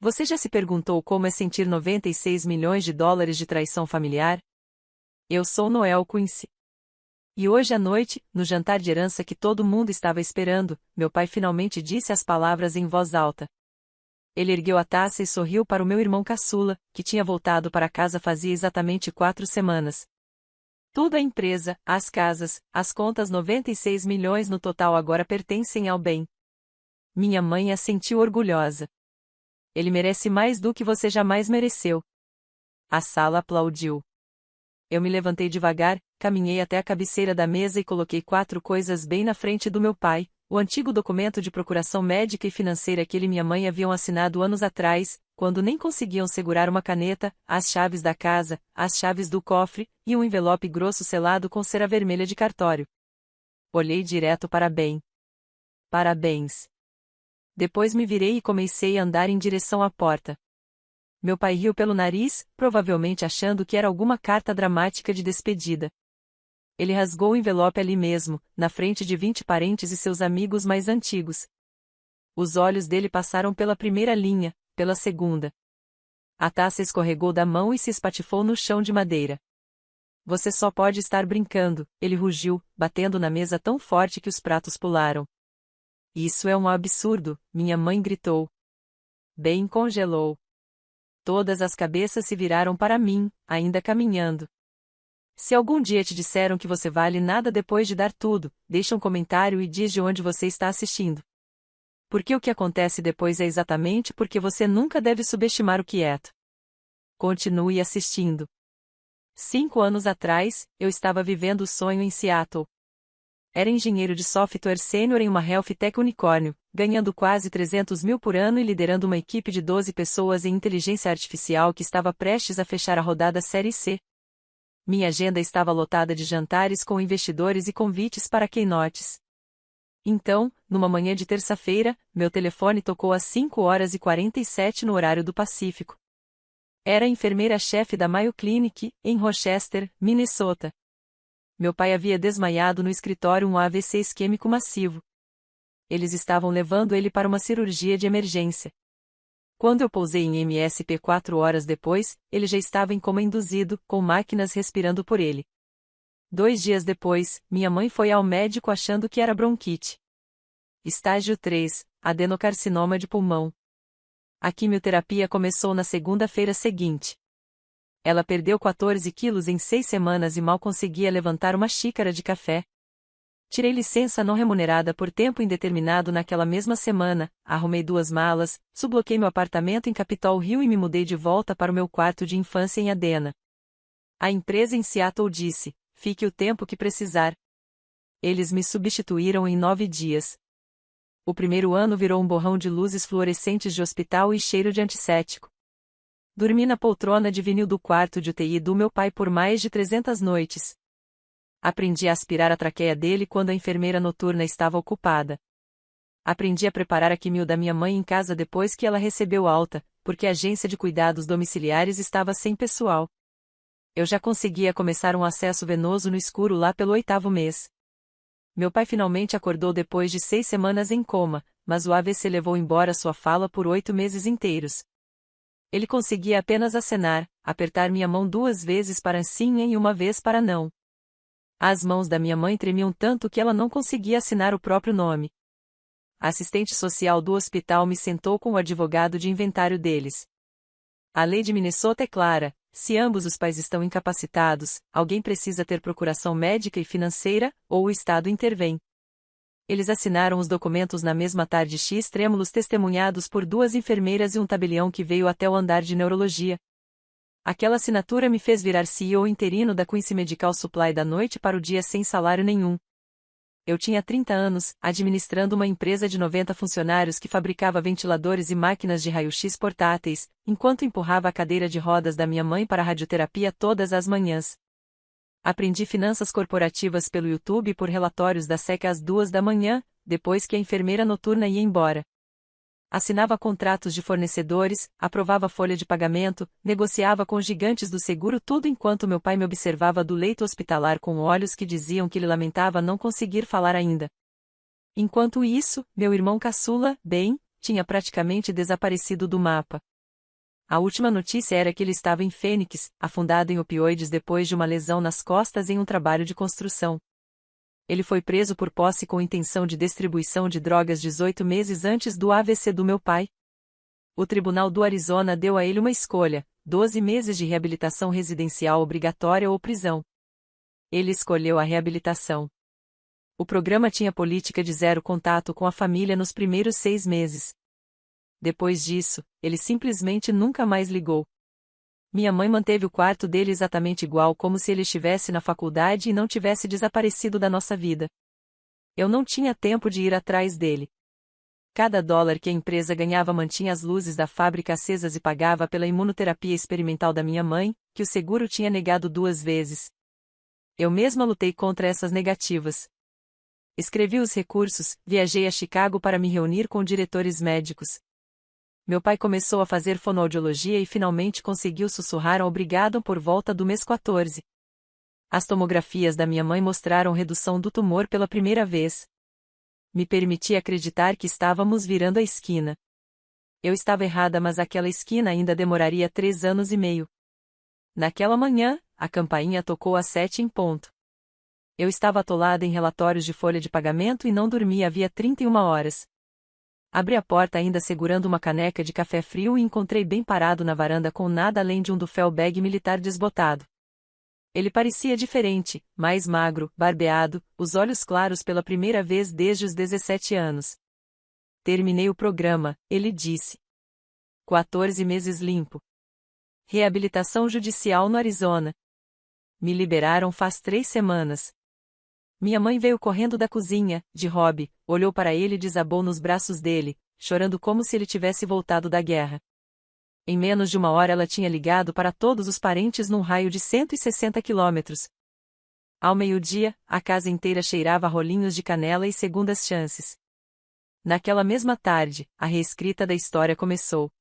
Você já se perguntou como é sentir 96 milhões de dólares de traição familiar? Eu sou Noel Quincy. E hoje à noite, no jantar de herança que todo mundo estava esperando, meu pai finalmente disse as palavras em voz alta. Ele ergueu a taça e sorriu para o meu irmão caçula, que tinha voltado para casa fazia exatamente 4 semanas. Tudo a empresa, as casas, as contas 96 milhões no total agora pertencem ao bem. Minha mãe assentiu orgulhosa. Ele merece mais do que você jamais mereceu. A sala aplaudiu. Eu me levantei devagar, caminhei até a cabeceira da mesa e coloquei 4 coisas bem na frente do meu pai: o antigo documento de procuração médica e financeira que ele e minha mãe haviam assinado anos atrás, quando nem conseguiam segurar uma caneta, as chaves da casa, as chaves do cofre, e um envelope grosso selado com cera vermelha de cartório. Olhei direto para Ben. Parabéns. Depois me virei e comecei a andar em direção à porta. Meu pai riu pelo nariz, provavelmente achando que era alguma carta dramática de despedida. Ele rasgou o envelope ali mesmo, na frente de 20 parentes e seus amigos mais antigos. Os olhos dele passaram pela primeira linha, pela segunda. A taça escorregou da mão e se espatifou no chão de madeira. Você só pode estar brincando, ele rugiu, batendo na mesa tão forte que os pratos pularam. Isso é um absurdo, minha mãe gritou. Ben congelou. Todas as cabeças se viraram para mim, ainda caminhando. Se algum dia te disseram que você vale nada depois de dar tudo, deixa um comentário e diz de onde você está assistindo. Porque o que acontece depois é exatamente porque você nunca deve subestimar o quieto. Continue assistindo. 5 anos atrás, eu estava vivendo o sonho em Seattle. Era engenheiro de software sênior em uma health tech unicórnio, ganhando quase 300 mil por ano e liderando uma equipe de 12 pessoas em inteligência artificial que estava prestes a fechar a rodada Série C. Minha agenda estava lotada de jantares com investidores e convites para keynotes. Então, numa manhã de terça-feira, meu telefone tocou às 5h47 no horário do Pacífico. Era a enfermeira-chefe da Mayo Clinic, em Rochester, Minnesota. Meu pai havia desmaiado no escritório um AVC isquêmico massivo. Eles estavam levando ele para uma cirurgia de emergência. Quando eu pousei em MSP 4 horas depois, ele já estava em coma induzido, com máquinas respirando por ele. 2 dias depois, minha mãe foi ao médico achando que era bronquite. Estágio 3, adenocarcinoma de pulmão. A quimioterapia começou na segunda-feira seguinte. Ela perdeu 14 quilos em 6 semanas e mal conseguia levantar uma xícara de café. Tirei licença não remunerada por tempo indeterminado naquela mesma semana, arrumei 2 malas, subloquei meu apartamento em Capitol Hill e me mudei de volta para o meu quarto de infância em Adena. A empresa em Seattle disse: fique o tempo que precisar. Eles me substituíram em 9 dias. O primeiro ano virou um borrão de luzes fluorescentes de hospital e cheiro de antisséptico. Dormi na poltrona de vinil do quarto de UTI do meu pai por mais de 300 noites. Aprendi a aspirar a traqueia dele quando a enfermeira noturna estava ocupada. Aprendi a preparar a quimio da minha mãe em casa depois que ela recebeu alta, porque a agência de cuidados domiciliares estava sem pessoal. Eu já conseguia começar um acesso venoso no escuro lá pelo 8º mês. Meu pai finalmente acordou depois de 6 semanas em coma, mas o AVC levou embora sua fala por 8 meses inteiros. Ele conseguia apenas acenar, apertar minha mão 2 vezes para sim e 1 vez para não. As mãos da minha mãe tremiam tanto que ela não conseguia assinar o próprio nome. A assistente social do hospital me sentou com o advogado de inventário deles. A lei de Minnesota é clara: se ambos os pais estão incapacitados, alguém precisa ter procuração médica e financeira, ou o Estado intervém. Eles assinaram os documentos na mesma tarde X trêmulos testemunhados por 2 enfermeiras e um tabelião que veio até o andar de neurologia. Aquela assinatura me fez virar CEO interino da Quincy Medical Supply da noite para o dia sem salário nenhum. Eu tinha 30 anos, administrando uma empresa de 90 funcionários que fabricava ventiladores e máquinas de raio-x portáteis, enquanto empurrava a cadeira de rodas da minha mãe para a radioterapia todas as manhãs. Aprendi finanças corporativas pelo YouTube e por relatórios da SEC às 2 da manhã, depois que a enfermeira noturna ia embora. Assinava contratos de fornecedores, aprovava folha de pagamento, negociava com gigantes do seguro, tudo enquanto meu pai me observava do leito hospitalar com olhos que diziam que ele lamentava não conseguir falar ainda. Enquanto isso, meu irmão caçula, Ben, tinha praticamente desaparecido do mapa. A última notícia era que ele estava em Fênix, afundado em opioides depois de uma lesão nas costas em um trabalho de construção. Ele foi preso por posse com intenção de distribuição de drogas 18 meses antes do AVC do meu pai. O Tribunal do Arizona deu a ele uma escolha: 12 meses de reabilitação residencial obrigatória ou prisão. Ele escolheu a reabilitação. O programa tinha política de zero contato com a família nos primeiros 6 meses. Depois disso, ele simplesmente nunca mais ligou. Minha mãe manteve o quarto dele exatamente igual como se ele estivesse na faculdade e não tivesse desaparecido da nossa vida. Eu não tinha tempo de ir atrás dele. Cada dólar que a empresa ganhava mantinha as luzes da fábrica acesas e pagava pela imunoterapia experimental da minha mãe, que o seguro tinha negado 2 vezes. Eu mesma lutei contra essas negativas. Escrevi os recursos, viajei a Chicago para me reunir com diretores médicos. Meu pai começou a fazer fonoaudiologia e finalmente conseguiu sussurrar ao obrigado por volta do mês 14. As tomografias da minha mãe mostraram redução do tumor pela primeira vez. Me permiti acreditar que estávamos virando a esquina. Eu estava errada, mas aquela esquina ainda demoraria 3 anos e meio. Naquela manhã, a campainha tocou às 7 em ponto. Eu estava atolada em relatórios de folha de pagamento e não dormia havia 31 horas. Abri a porta ainda segurando uma caneca de café frio e encontrei bem parado na varanda com nada além de um duffel bag militar desbotado. Ele parecia diferente, mais magro, barbeado, os olhos claros pela primeira vez desde os 17 anos. Terminei o programa, ele disse. 14 meses limpo. Reabilitação judicial no Arizona. Me liberaram faz 3 semanas. Minha mãe veio correndo da cozinha, de hobby, olhou para ele e desabou nos braços dele, chorando como se ele tivesse voltado da guerra. Em menos de 1 hora ela tinha ligado para todos os parentes num raio de 160 quilômetros. Ao meio-dia, a casa inteira cheirava a rolinhos de canela e segundas chances. Naquela mesma tarde, a reescrita da história começou.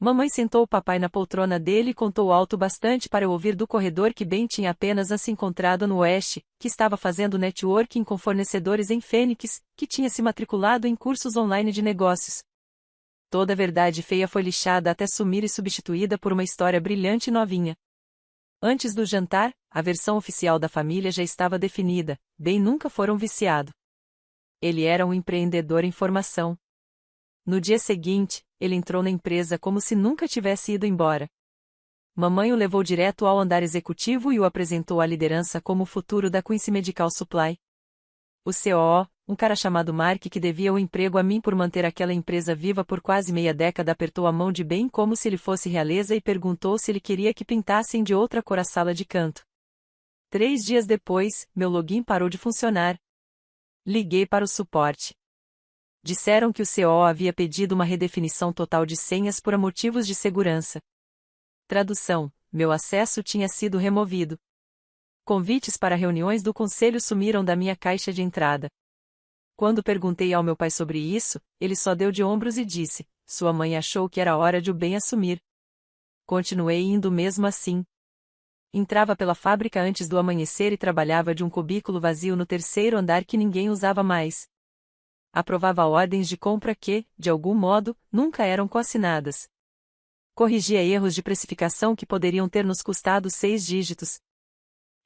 Mamãe sentou o papai na poltrona dele e contou alto bastante para eu ouvir do corredor que Ben tinha apenas se encontrado no Oeste, que estava fazendo networking com fornecedores em Fênix, que tinha se matriculado em cursos online de negócios. Toda a verdade feia foi lixada até sumir e substituída por uma história brilhante e novinha. Antes do jantar, a versão oficial da família já estava definida: Ben nunca fora um viciado. Ele era um empreendedor em formação. No dia seguinte, ele entrou na empresa como se nunca tivesse ido embora. Mamãe o levou direto ao andar executivo e o apresentou à liderança como o futuro da Quincy Medical Supply. O COO, um cara chamado Mark que devia o emprego a mim por manter aquela empresa viva por quase meia década, apertou a mão de Ben como se ele fosse realeza e perguntou se ele queria que pintassem de outra cor a sala de canto. 3 dias depois, meu login parou de funcionar. Liguei para o suporte. Disseram que o COO havia pedido uma redefinição total de senhas por motivos de segurança. Tradução: meu acesso tinha sido removido. Convites para reuniões do conselho sumiram da minha caixa de entrada. Quando perguntei ao meu pai sobre isso, ele só deu de ombros e disse: sua mãe achou que era hora de o Ben assumir. Continuei indo mesmo assim. Entrava pela fábrica antes do amanhecer e trabalhava de um cubículo vazio no 3º andar que ninguém usava mais. Aprovava ordens de compra que, de algum modo, nunca eram coassinadas. Corrigia erros de precificação que poderiam ter nos custado 6 dígitos.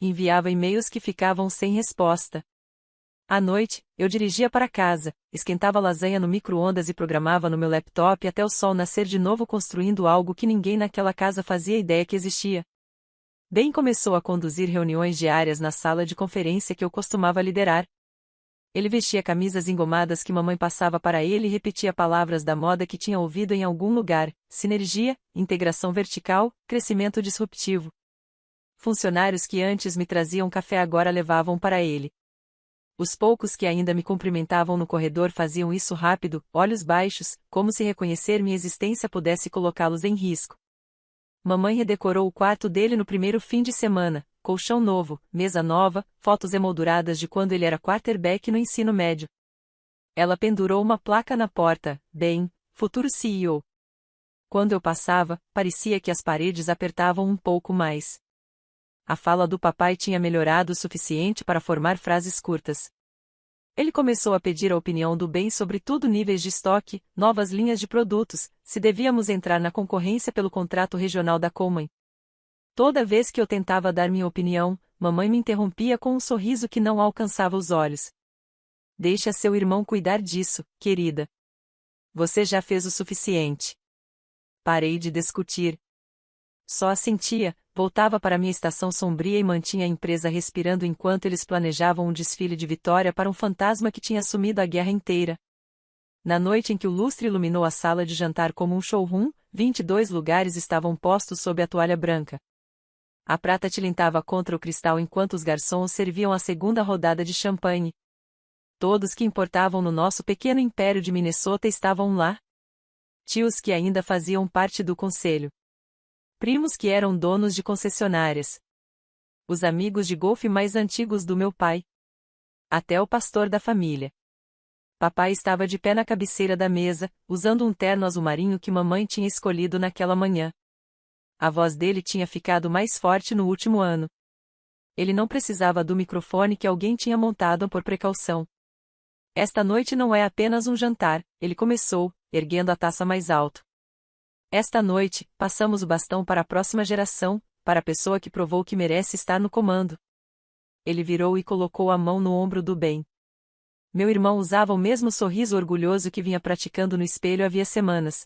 Enviava e-mails que ficavam sem resposta. À noite, eu dirigia para casa, esquentava lasanha no micro-ondas e programava no meu laptop até o sol nascer de novo, construindo algo que ninguém naquela casa fazia ideia que existia. Ben começou a conduzir reuniões diárias na sala de conferência que eu costumava liderar. Ele vestia camisas engomadas que mamãe passava para ele e repetia palavras da moda que tinha ouvido em algum lugar: sinergia, integração vertical, crescimento disruptivo. Funcionários que antes me traziam café agora levavam para ele. Os poucos que ainda me cumprimentavam no corredor faziam isso rápido, olhos baixos, como se reconhecer minha existência pudesse colocá-los em risco. Mamãe redecorou o quarto dele no primeiro fim de semana: colchão novo, mesa nova, fotos emolduradas de quando ele era quarterback no ensino médio. Ela pendurou uma placa na porta: Ben, futuro CEO. Quando eu passava, parecia que as paredes apertavam um pouco mais. A fala do papai tinha melhorado o suficiente para formar frases curtas. Ele começou a pedir a opinião do bem sobre tudo, níveis de estoque, novas linhas de produtos, se devíamos entrar na concorrência pelo contrato regional da Coleman. Toda vez que eu tentava dar minha opinião, mamãe me interrompia com um sorriso que não alcançava os olhos. Deixa seu irmão cuidar disso, querida. Você já fez o suficiente. Parei de discutir. Só assentia, voltava para minha estação sombria e mantinha a empresa respirando enquanto eles planejavam um desfile de vitória para um fantasma que tinha sumido a guerra inteira. Na noite em que o lustre iluminou a sala de jantar como um showroom, 22 lugares estavam postos sob a toalha branca. A prata tilintava contra o cristal enquanto os garçons serviam a segunda rodada de champanhe. Todos que importavam no nosso pequeno império de Minnesota estavam lá. Tios que ainda faziam parte do conselho. Primos que eram donos de concessionárias. Os amigos de golfe mais antigos do meu pai. Até o pastor da família. Papai estava de pé na cabeceira da mesa, usando um terno azul marinho que mamãe tinha escolhido naquela manhã. A voz dele tinha ficado mais forte no último ano. Ele não precisava do microfone que alguém tinha montado por precaução. Esta noite não é apenas um jantar, ele começou, erguendo a taça mais alto. Esta noite, passamos o bastão para a próxima geração, para a pessoa que provou que merece estar no comando. Ele virou e colocou a mão no ombro do Ben. Meu irmão usava o mesmo sorriso orgulhoso que vinha praticando no espelho havia semanas.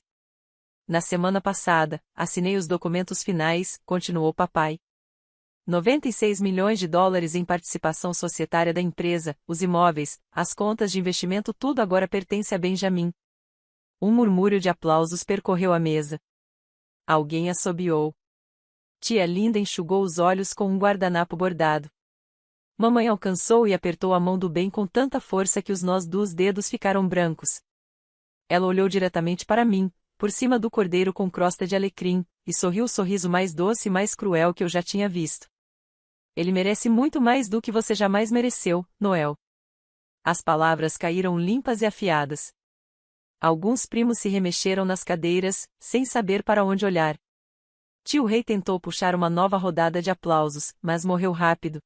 Na semana passada, assinei os documentos finais, continuou papai. 96 milhões de dólares em participação societária da empresa, os imóveis, as contas de investimento, tudo agora pertence a Benjamin. Um murmúrio de aplausos percorreu a mesa. Alguém assobiou. Tia Linda enxugou os olhos com um guardanapo bordado. Mamãe alcançou e apertou a mão do Ben com tanta força que os nós dos dedos ficaram brancos. Ela olhou diretamente para mim, por cima do cordeiro com crosta de alecrim, e sorriu o sorriso mais doce e mais cruel que eu já tinha visto. Ele merece muito mais do que você jamais mereceu, Noel. As palavras caíram limpas e afiadas. Alguns primos se remexeram nas cadeiras, sem saber para onde olhar. Tio Rei tentou puxar uma nova rodada de aplausos, mas morreu rápido.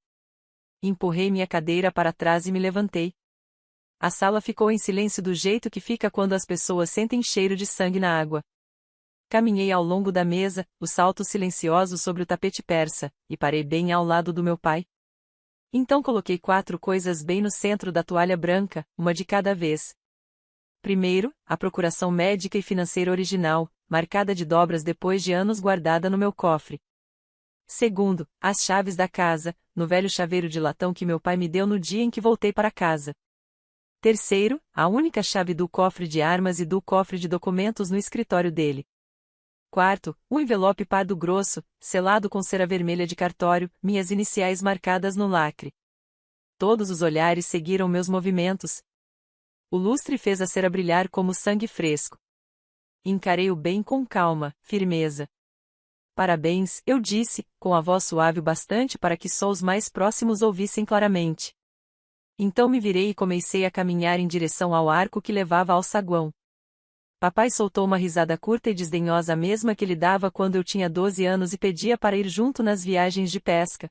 Empurrei minha cadeira para trás e me levantei. A sala ficou em silêncio do jeito que fica quando as pessoas sentem cheiro de sangue na água. Caminhei ao longo da mesa, os saltos silenciosos sobre o tapete persa, e parei bem ao lado do meu pai. Então coloquei 4 coisas bem no centro da toalha branca, uma de cada vez. Primeiro, a procuração médica e financeira original, marcada de dobras depois de anos guardada no meu cofre. Segundo, as chaves da casa, no velho chaveiro de latão que meu pai me deu no dia em que voltei para casa. Terceiro, a única chave do cofre de armas e do cofre de documentos no escritório dele. Quarto, um envelope pardo grosso, selado com cera vermelha de cartório, minhas iniciais marcadas no lacre. Todos os olhares seguiram meus movimentos. O lustre fez a cera brilhar como sangue fresco. Encarei-o bem com calma, firmeza. Parabéns, eu disse, com a voz suave o bastante para que só os mais próximos ouvissem claramente. Então me virei e comecei a caminhar em direção ao arco que levava ao saguão. Papai soltou uma risada curta e desdenhosa, a mesma que ele dava quando eu tinha 12 anos e pedia para ir junto nas viagens de pesca.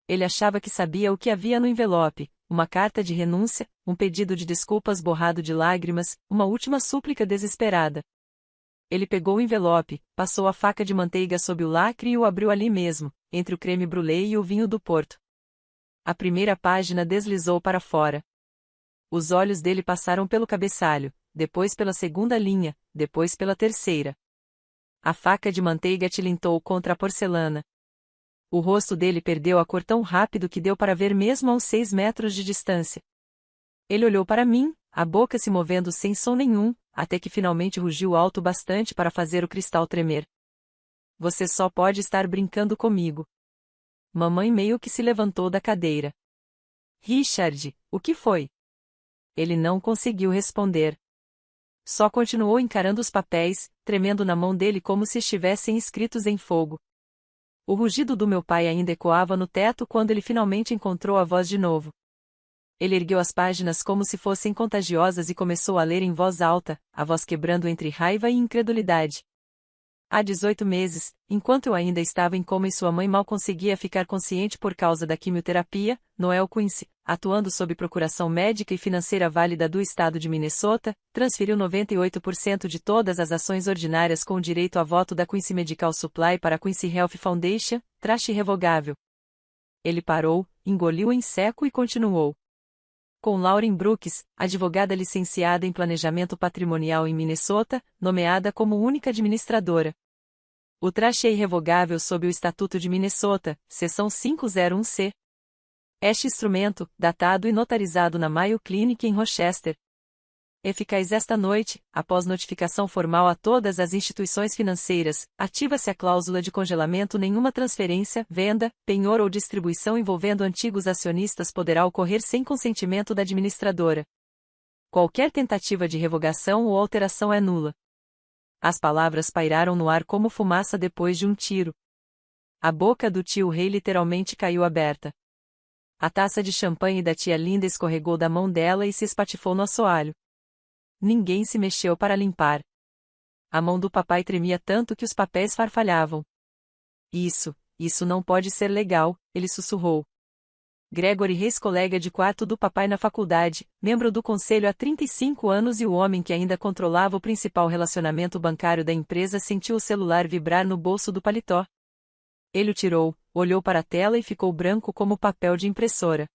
Ele achava que sabia o que havia no envelope, uma carta de renúncia, um pedido de desculpas borrado de lágrimas, uma última súplica desesperada. Ele pegou o envelope, passou a faca de manteiga sob o lacre e o abriu ali mesmo, entre o creme brulee e o vinho do Porto. A primeira página deslizou para fora. Os olhos dele passaram pelo cabeçalho, depois pela segunda linha, depois pela terceira. A faca de manteiga tilintou contra a porcelana. O rosto dele perdeu a cor tão rápido que deu para ver mesmo a uns 6 metros de distância. Ele olhou para mim, a boca se movendo sem som nenhum, até que finalmente rugiu alto bastante para fazer o cristal tremer. Você só pode estar brincando comigo. Mamãe meio que se levantou da cadeira. Richard, o que foi? Ele não conseguiu responder. Só continuou encarando os papéis, tremendo na mão dele como se estivessem escritos em fogo. O rugido do meu pai ainda ecoava no teto quando ele finalmente encontrou a voz de novo. Ele ergueu as páginas como se fossem contagiosas e começou a ler em voz alta, a voz quebrando entre raiva e incredulidade. Há 18 meses, enquanto eu ainda estava em coma e sua mãe mal conseguia ficar consciente por causa da quimioterapia, Noel Quincy, atuando sob procuração médica e financeira válida do estado de Minnesota, transferiu 98% de todas as ações ordinárias com direito a voto da Quincy Medical Supply para a Quincy Health Foundation, traste irrevogável. Ele parou, engoliu em seco e continuou. Com Lauren Brooks, advogada licenciada em planejamento patrimonial em Minnesota, nomeada como única administradora. O traste é irrevogável sob o Estatuto de Minnesota, seção 501C. Este instrumento, datado e notarizado na Mayo Clinic em Rochester. Eficaz esta noite, após notificação formal a todas as instituições financeiras, ativa-se a cláusula de congelamento. Nenhuma transferência, venda, penhor ou distribuição envolvendo antigos acionistas poderá ocorrer sem consentimento da administradora. Qualquer tentativa de revogação ou alteração é nula. As palavras pairaram no ar como fumaça depois de um tiro. A boca do tio Rei literalmente caiu aberta. A taça de champanhe da tia Linda escorregou da mão dela e se espatifou no assoalho. Ninguém se mexeu para limpar. A mão do papai tremia tanto que os papéis farfalhavam. Isso não pode ser legal, ele sussurrou. Gregory Reis, colega de quarto do papai na faculdade, membro do conselho há 35 anos e o homem que ainda controlava o principal relacionamento bancário da empresa, sentiu o celular vibrar no bolso do paletó. Ele o tirou, olhou para a tela e ficou branco como papel de impressora.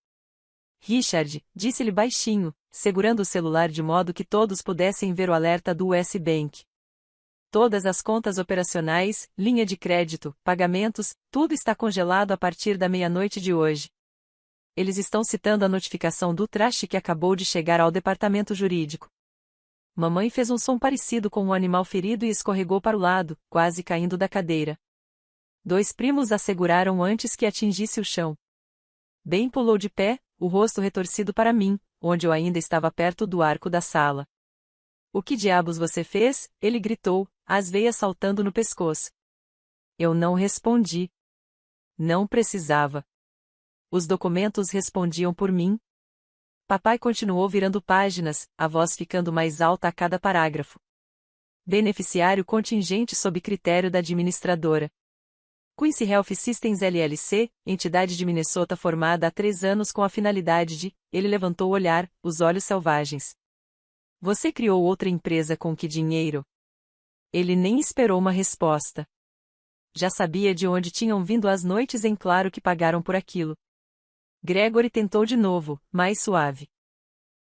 Richard, disse-lhe baixinho, segurando o celular de modo que todos pudessem ver o alerta do US Bank. Todas as contas operacionais, linha de crédito, pagamentos, tudo está congelado a partir da meia-noite de hoje. Eles estão citando a notificação do traste que acabou de chegar ao departamento jurídico. Mamãe fez um som parecido com um animal ferido e escorregou para o lado, quase caindo da cadeira. 2 primos a seguraram antes que atingisse o chão. Ben pulou de pé, o rosto retorcido para mim, onde eu ainda estava perto do arco da sala. O que diabos você fez? Ele gritou, as veias saltando no pescoço. Eu não respondi. Não precisava. Os documentos respondiam por mim. Papai continuou virando páginas, a voz ficando mais alta a cada parágrafo. Beneficiário contingente sob critério da administradora. Quincy Health Systems LLC, entidade de Minnesota formada há 3 anos com a finalidade de... Ele levantou o olhar, os olhos selvagens. Você criou outra empresa com que dinheiro? Ele nem esperou uma resposta. Já sabia de onde tinham vindo as noites em claro que pagaram por aquilo. Gregory tentou de novo, mais suave.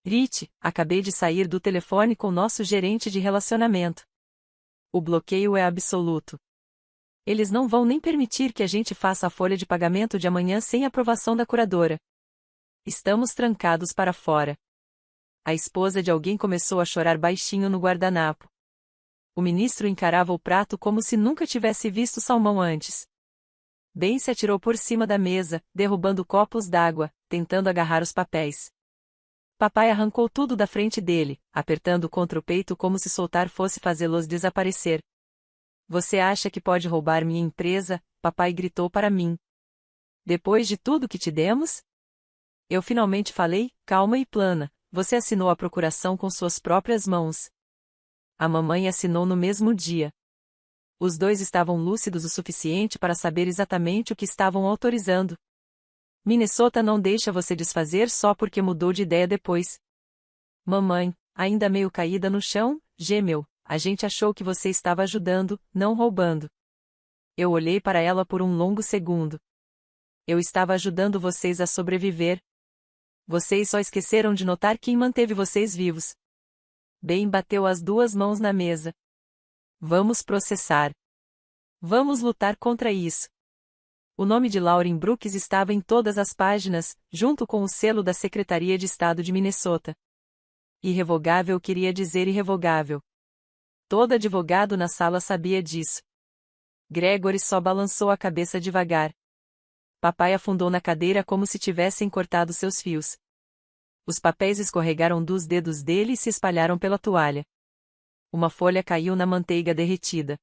Rich, acabei de sair do telefone com nosso gerente de relacionamento. O bloqueio é absoluto. Eles não vão nem permitir que a gente faça a folha de pagamento de amanhã sem aprovação da curadora. Estamos trancados para fora. A esposa de alguém começou a chorar baixinho no guardanapo. O ministro encarava o prato como se nunca tivesse visto salmão antes. Ben se atirou por cima da mesa, derrubando copos d'água, tentando agarrar os papéis. Papai arrancou tudo da frente dele, apertando contra o peito como se soltar fosse fazê-los desaparecer. Você acha que pode roubar minha empresa? Papai gritou para mim. Depois de tudo que te demos? Eu finalmente falei, calma e plana, você assinou a procuração com suas próprias mãos. A mamãe assinou no mesmo dia. Os dois estavam lúcidos o suficiente para saber exatamente o que estavam autorizando. Minnesota não deixa você desfazer só porque mudou de ideia depois. Mamãe, ainda meio caída no chão, gemeu. A gente achou que você estava ajudando, não roubando. Eu olhei para ela por um longo segundo. Eu estava ajudando vocês a sobreviver. Vocês só esqueceram de notar quem manteve vocês vivos. Ben bateu as 2 mãos na mesa. Vamos processar. Vamos lutar contra isso. O nome de Lauren Brooks estava em todas as páginas, junto com o selo da Secretaria de Estado de Minnesota. Irrevogável queria dizer irrevogável. Todo advogado na sala sabia disso. Gregory só balançou a cabeça devagar. Papai afundou na cadeira como se tivessem cortado seus fios. Os papéis escorregaram dos dedos dele e se espalharam pela toalha. Uma folha caiu na manteiga derretida.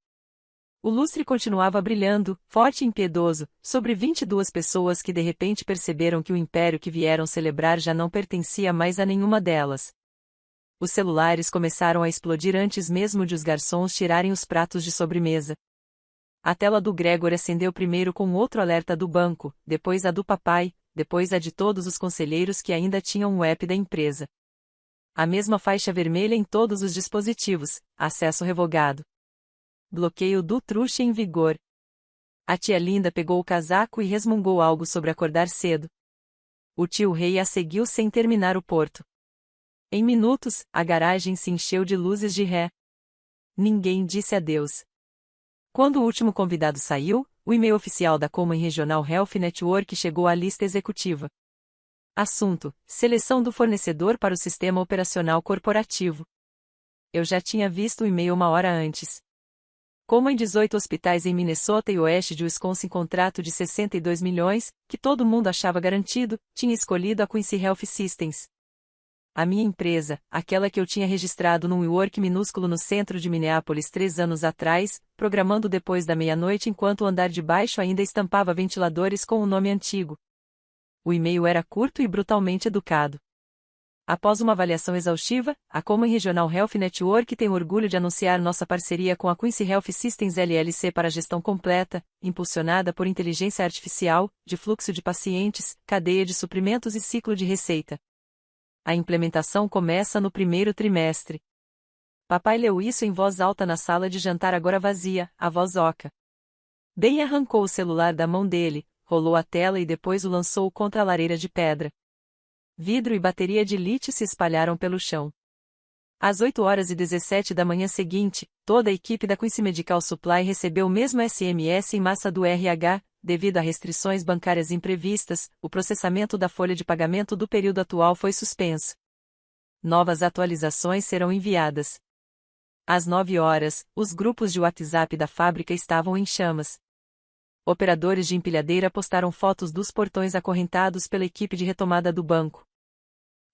O lustre continuava brilhando, forte e impiedoso, sobre 22 pessoas que de repente perceberam que o império que vieram celebrar já não pertencia mais a nenhuma delas. Os celulares começaram a explodir antes mesmo de os garçons tirarem os pratos de sobremesa. A tela do Gregory acendeu primeiro com outro alerta do banco, depois a do papai, depois a de todos os conselheiros que ainda tinham o app da empresa. A mesma faixa vermelha em todos os dispositivos, acesso revogado. Bloqueio do Truche em vigor. A tia Linda pegou o casaco e resmungou algo sobre acordar cedo. O tio Rei a seguiu sem terminar o porto. Em minutos, a garagem se encheu de luzes de ré. Ninguém disse adeus. Quando o último convidado saiu, o e-mail oficial da Common Regional Health Network chegou à lista executiva. Assunto: seleção do fornecedor para o sistema operacional corporativo. Eu já tinha visto o e-mail uma hora antes. Como em 18 hospitais em Minnesota e oeste de Wisconsin, contrato de 62 milhões, que todo mundo achava garantido, tinha escolhido a Quincy Health Systems. A minha empresa, aquela que eu tinha registrado num WeWork minúsculo no centro de Minneapolis 3 anos atrás, programando depois da meia-noite enquanto o andar de baixo ainda estampava ventiladores com o nome antigo. O e-mail era curto e brutalmente educado. Após uma avaliação exaustiva, a Common Regional Health Network tem o orgulho de anunciar nossa parceria com a Quincy Health Systems LLC para gestão completa, impulsionada por inteligência artificial, de fluxo de pacientes, cadeia de suprimentos e ciclo de receita. A implementação começa no primeiro trimestre. Papai leu isso em voz alta na sala de jantar agora vazia, a voz oca. Ben arrancou o celular da mão dele, rolou a tela e depois o lançou contra a lareira de pedra. Vidro e bateria de lítio se espalharam pelo chão. Às 8h17 da manhã seguinte, toda a equipe da Quincy Medical Supply recebeu o mesmo SMS em massa do RH. Devido a restrições bancárias imprevistas, o processamento da folha de pagamento do período atual foi suspenso. Novas atualizações serão enviadas. Às 9h, os grupos de WhatsApp da fábrica estavam em chamas. Operadores de empilhadeira postaram fotos dos portões acorrentados pela equipe de retomada do banco.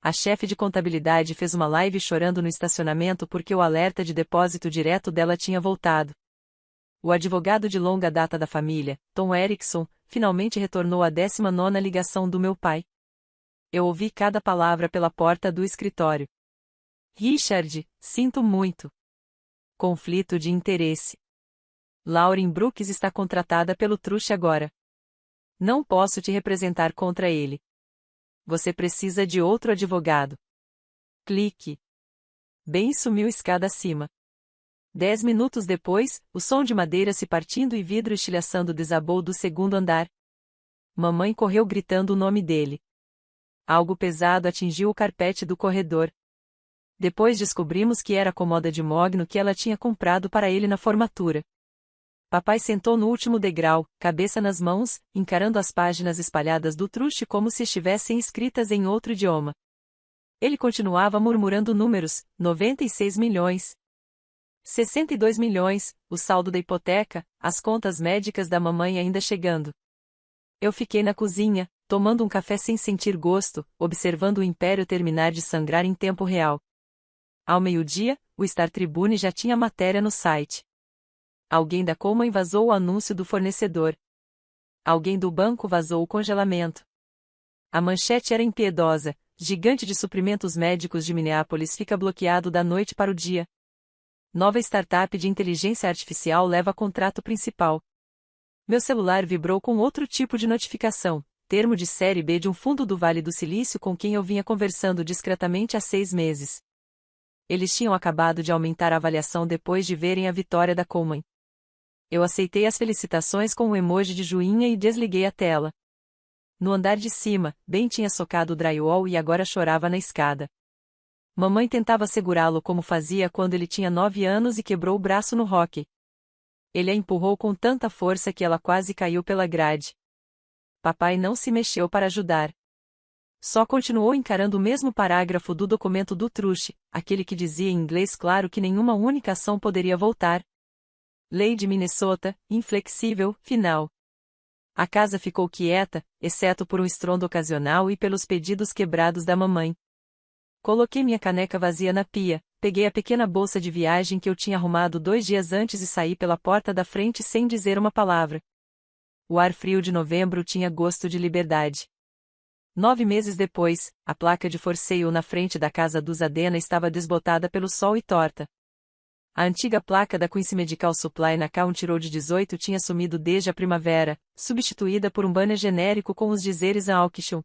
A chefe de contabilidade fez uma live chorando no estacionamento porque o alerta de depósito direto dela tinha voltado. O advogado de longa data da família, Tom Erickson, finalmente retornou à 19ª ligação do meu pai. Eu ouvi cada palavra pela porta do escritório. Richard, sinto muito. Conflito de interesse. Lauren Brooks está contratada pelo Truche agora. Não posso te representar contra ele. Você precisa de outro advogado. Clique. Ben sumiu escada acima. 10 minutos depois, o som de madeira se partindo e vidro estilhaçando desabou do segundo andar. Mamãe correu gritando o nome dele. Algo pesado atingiu o carpete do corredor. Depois descobrimos que era a comoda de mogno que ela tinha comprado para ele na formatura. Papai sentou no último degrau, cabeça nas mãos, encarando as páginas espalhadas do Truche como se estivessem escritas em outro idioma. Ele continuava murmurando números: 96 milhões. 62 milhões, o saldo da hipoteca, as contas médicas da mamãe ainda chegando. Eu fiquei na cozinha, tomando um café sem sentir gosto, observando o império terminar de sangrar em tempo real. Ao meio-dia, o Star Tribune já tinha matéria no site. Alguém da Common vazou o anúncio do fornecedor. Alguém do banco vazou o congelamento. A manchete era impiedosa: gigante de suprimentos médicos de Minneapolis fica bloqueado da noite para o dia. Nova startup de inteligência artificial leva contrato principal. Meu celular vibrou com outro tipo de notificação, termo de série B de um fundo do Vale do Silício com quem eu vinha conversando discretamente há 6 meses. Eles tinham acabado de aumentar a avaliação depois de verem a vitória da Common. Eu aceitei as felicitações com um emoji de joinha e desliguei a tela. No andar de cima, Ben tinha socado o drywall e agora chorava na escada. Mamãe tentava segurá-lo como fazia quando ele tinha 9 anos e quebrou o braço no hóquei. Ele a empurrou com tanta força que ela quase caiu pela grade. Papai não se mexeu para ajudar. Só continuou encarando o mesmo parágrafo do documento do Truche, aquele que dizia em inglês claro que nenhuma única ação poderia voltar. Lei de Minnesota, inflexível, final. A casa ficou quieta, exceto por um estrondo ocasional e pelos pedidos quebrados da mamãe. Coloquei minha caneca vazia na pia, peguei a pequena bolsa de viagem que eu tinha arrumado 2 dias antes e saí pela porta da frente sem dizer uma palavra. O ar frio de novembro tinha gosto de liberdade. 9 meses depois, a placa de for sale na frente da casa do Zadena estava desbotada pelo sol e torta. A antiga placa da Quincy Medical Supply na County Road 18 tinha sumido desde a primavera, substituída por um banner genérico com os dizeres "An auction.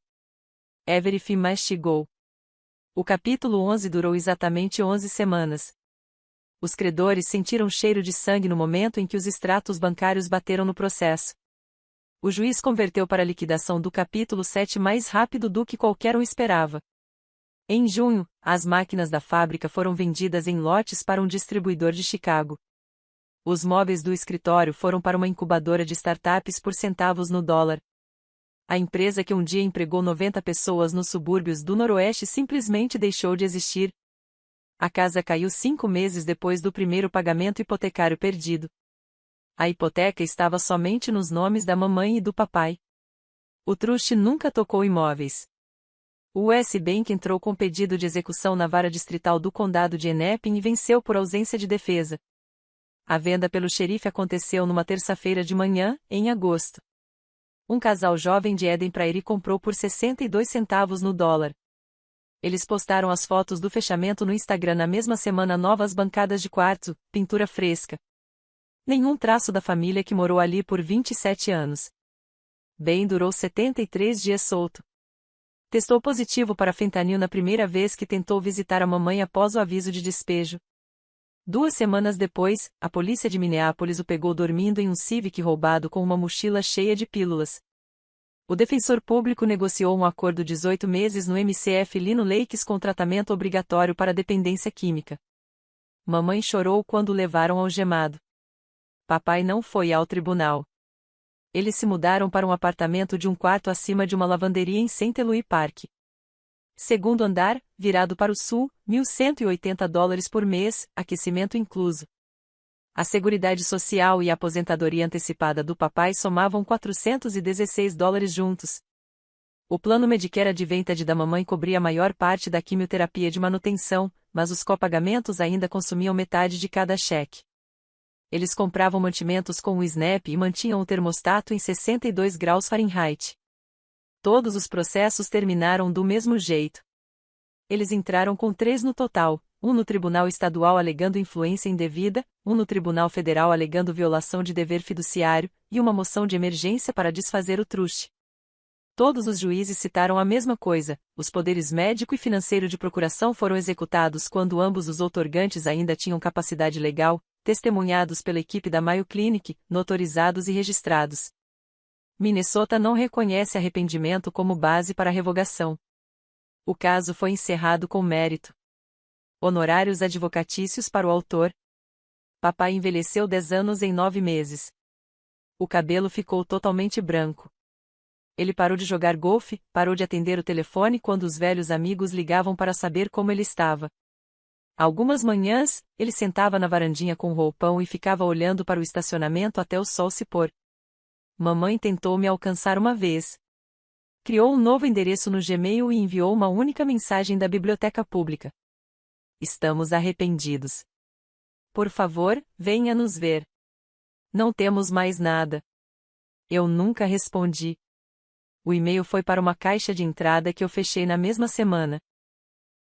Everything must go." O capítulo 11 durou exatamente 11 semanas. Os credores sentiram cheiro de sangue no momento em que os extratos bancários bateram no processo. O juiz converteu para a liquidação do capítulo 7 mais rápido do que qualquer um esperava. Em junho, as máquinas da fábrica foram vendidas em lotes para um distribuidor de Chicago. Os móveis do escritório foram para uma incubadora de startups por centavos no dólar. A empresa que um dia empregou 90 pessoas nos subúrbios do Noroeste simplesmente deixou de existir. A casa caiu 5 meses depois do primeiro pagamento hipotecário perdido. A hipoteca estava somente nos nomes da mamãe e do papai. O trust nunca tocou imóveis. O US Bank entrou com pedido de execução na vara distrital do condado de Hennepin e venceu por ausência de defesa. A venda pelo xerife aconteceu numa terça-feira de manhã, em agosto. Um casal jovem de Eden Prairie comprou por 62 centavos no dólar. Eles postaram as fotos do fechamento no Instagram na mesma semana. Novas bancadas de quartzo, pintura fresca. Nenhum traço da família que morou ali por 27 anos. Ben durou 73 dias solto. Testou positivo para fentanil na primeira vez que tentou visitar a mamãe após o aviso de despejo. 2 semanas depois, a polícia de Minneapolis o pegou dormindo em um Civic roubado com uma mochila cheia de pílulas. O defensor público negociou um acordo de 18 meses no MCF Lino Lakes com tratamento obrigatório para dependência química. Mamãe chorou quando o levaram algemado. Papai não foi ao tribunal. Eles se mudaram para um apartamento de um quarto acima de uma lavanderia em St. Louis Park. Segundo andar, virado para o sul, $1.180 por mês, aquecimento incluso. A Seguridade Social e a aposentadoria antecipada do papai somavam $416 juntos. O plano Medicare Advantage da mamãe cobria a maior parte da quimioterapia de manutenção, mas os copagamentos ainda consumiam metade de cada cheque. Eles compravam mantimentos com o SNAP e mantinham o termostato em 62 graus Fahrenheit. Todos os processos terminaram do mesmo jeito. Eles entraram com 3 no total, um no Tribunal Estadual alegando influência indevida, um no Tribunal Federal alegando violação de dever fiduciário, e uma moção de emergência para desfazer o trust. Todos os juízes citaram a mesma coisa: os poderes médico e financeiro de procuração foram executados quando ambos os outorgantes ainda tinham capacidade legal, testemunhados pela equipe da Mayo Clinic, notorizados e registrados. Minnesota não reconhece arrependimento como base para a revogação. O caso foi encerrado com mérito. Honorários advocatícios para o autor. Papai envelheceu 10 anos em 9 meses. O cabelo ficou totalmente branco. Ele parou de jogar golfe, parou de atender o telefone quando os velhos amigos ligavam para saber como ele estava. Algumas manhãs, ele sentava na varandinha com o roupão e ficava olhando para o estacionamento até o sol se pôr. Mamãe tentou me alcançar uma vez. Criou um novo endereço no Gmail e enviou uma única mensagem da biblioteca pública. Estamos arrependidos. Por favor, venha nos ver. Não temos mais nada. Eu nunca respondi. O e-mail foi para uma caixa de entrada que eu fechei na mesma semana.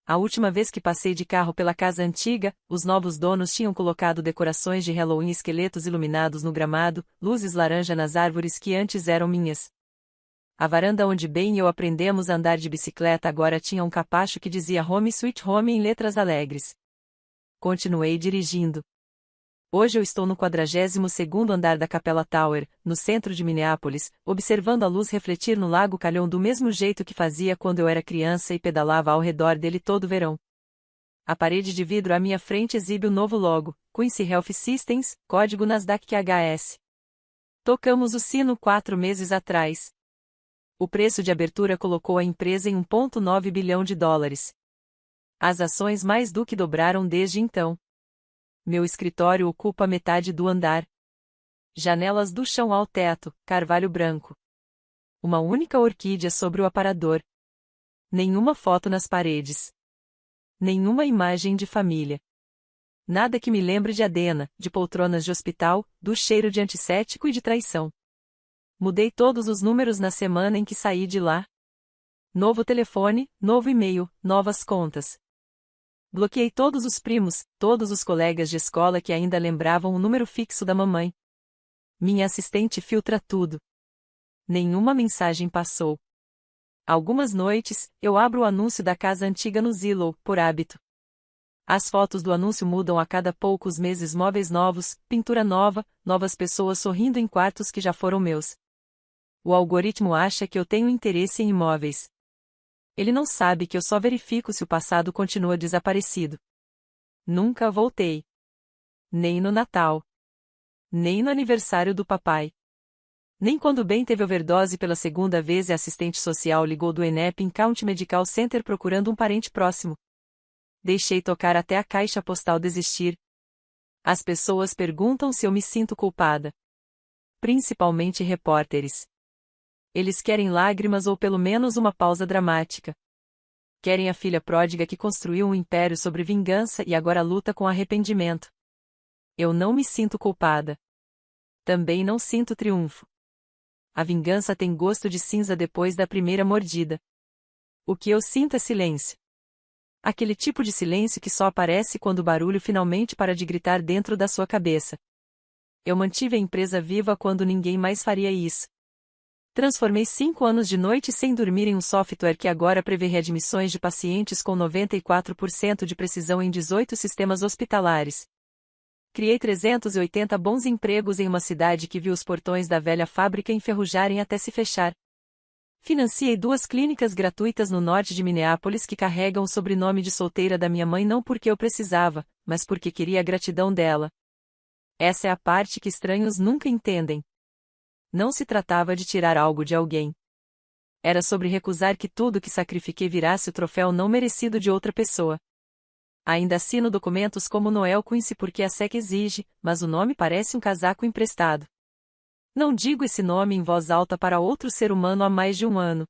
A última vez que passei de carro pela casa antiga, os novos donos tinham colocado decorações de Halloween e esqueletos iluminados no gramado, luzes laranja nas árvores que antes eram minhas. A varanda onde Ben e eu aprendemos a andar de bicicleta agora tinha um capacho que dizia Home Sweet Home em letras alegres. Continuei dirigindo. Hoje eu estou no 42º andar da Capella Tower, no centro de Minneapolis, observando a luz refletir no Lago Calhoun do mesmo jeito que fazia quando eu era criança e pedalava ao redor dele todo verão. A parede de vidro à minha frente exibe o novo logo, Quincy Health Systems, código Nasdaq QHS. Tocamos o sino 4 meses atrás. O preço de abertura colocou a empresa em $1,9 bilhão. As ações mais do que dobraram desde então. Meu escritório ocupa metade do andar. Janelas do chão ao teto, carvalho branco. Uma única orquídea sobre o aparador. Nenhuma foto nas paredes. Nenhuma imagem de família. Nada que me lembre de Adena, de poltronas de hospital, do cheiro de antisséptico e de traição. Mudei todos os números na semana em que saí de lá. Novo telefone, novo e-mail, novas contas. Bloqueei todos os primos, todos os colegas de escola que ainda lembravam o número fixo da mamãe. Minha assistente filtra tudo. Nenhuma mensagem passou. Algumas noites, eu abro o anúncio da casa antiga no Zillow, por hábito. As fotos do anúncio mudam a cada poucos meses: móveis novos, pintura nova, novas pessoas sorrindo em quartos que já foram meus. O algoritmo acha que eu tenho interesse em imóveis. Ele não sabe que eu só verifico se o passado continua desaparecido. Nunca voltei. Nem no Natal. Nem no aniversário do papai. Nem quando Ben teve overdose pela segunda vez e a assistente social ligou do Hennepin County Medical Center procurando um parente próximo. Deixei tocar até a caixa postal desistir. As pessoas perguntam se eu me sinto culpada. Principalmente repórteres. Eles querem lágrimas ou pelo menos uma pausa dramática. Querem a filha pródiga que construiu um império sobre vingança e agora luta com arrependimento. Eu não me sinto culpada. Também não sinto triunfo. A vingança tem gosto de cinza depois da primeira mordida. O que eu sinto é silêncio. Aquele tipo de silêncio que só aparece quando o barulho finalmente para de gritar dentro da sua cabeça. Eu mantive a empresa viva quando ninguém mais faria isso. Transformei 5 anos de noite sem dormir em um software que agora prevê readmissões de pacientes com 94% de precisão em 18 sistemas hospitalares. Criei 380 bons empregos em uma cidade que viu os portões da velha fábrica enferrujarem até se fechar. Financiei 2 clínicas gratuitas no norte de Minneapolis que carregam o sobrenome de solteira da minha mãe não porque eu precisava, mas porque queria a gratidão dela. Essa é a parte que estranhos nunca entendem. Não se tratava de tirar algo de alguém. Era sobre recusar que tudo que sacrifiquei virasse o troféu não merecido de outra pessoa. Ainda assino documentos como Noel Quincy porque a SEC exige, mas o nome parece um casaco emprestado. Não digo esse nome em voz alta para outro ser humano há mais de um ano.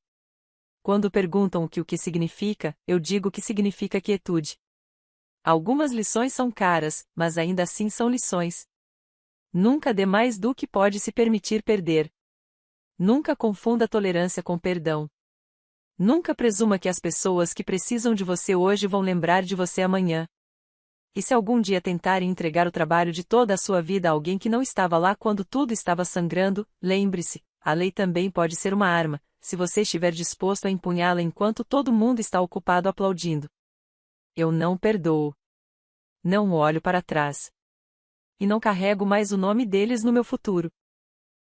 Quando perguntam o que significa, eu digo que significa quietude. Algumas lições são caras, mas ainda assim são lições. Nunca dê mais do que pode se permitir perder. Nunca confunda tolerância com perdão. Nunca presuma que as pessoas que precisam de você hoje vão lembrar de você amanhã. E se algum dia tentarem entregar o trabalho de toda a sua vida a alguém que não estava lá quando tudo estava sangrando, lembre-se, a lei também pode ser uma arma, se você estiver disposto a empunhá-la enquanto todo mundo está ocupado aplaudindo. Eu não perdoo. Não olho para trás. E não carrego mais o nome deles no meu futuro.